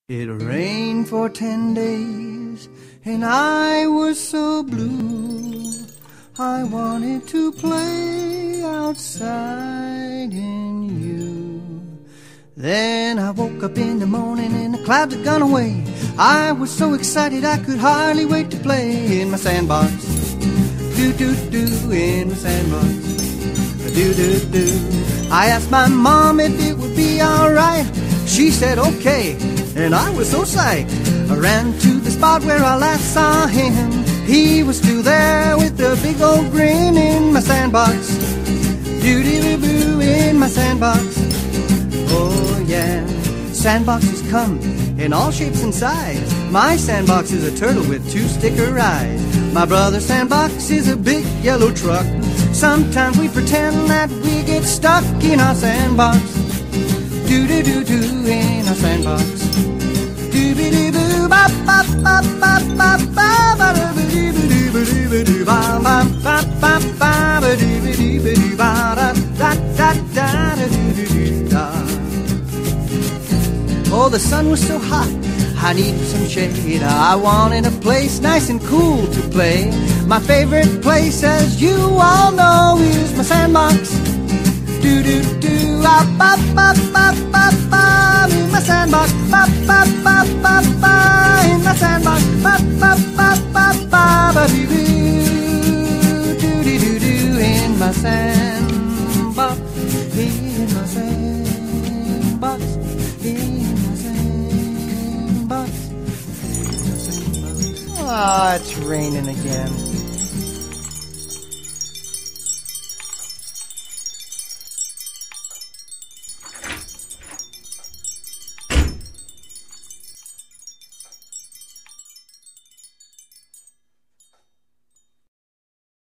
It rained for 10 days, and I was so blue. I wanted to play outside in you. Then I woke up in the morning and the clouds had gone away. I was so excited I could hardly wait to play in my sandbox. Do-do-do, in my sandbox. Do-do-do. I asked my mom if it would be alright. She said okay, and I was so psyched. I ran to the spot where I last saw him. He was still there with a big old grin in my sandbox. Doo-doo-doo-boo, in my sandbox. Oh yeah, sandboxes come in all shapes and sizes. My sandbox is a turtle with 2 sticker eyes. My brother's sandbox is a big yellow truck. Sometimes we pretend that we get stuck in our sandbox. Do-do-do-do, in our sandbox. Do-be-do-boo, oh, the sun was so hot, I needed some shade. I wanted a place nice and cool to play. My favorite place, as you all know, is my sandbox. Do-do-do, ba-ba-ba-ba-ba-ba, in my sandbox. Ba-ba-ba-ba-ba, in my sandbox. Ba-ba-ba-ba-ba-ba-doo-doo, do-doo-doo-doo, in my sandbox. In my sandbox. In my sandbox. In my sandbox. Ah, it's raining again.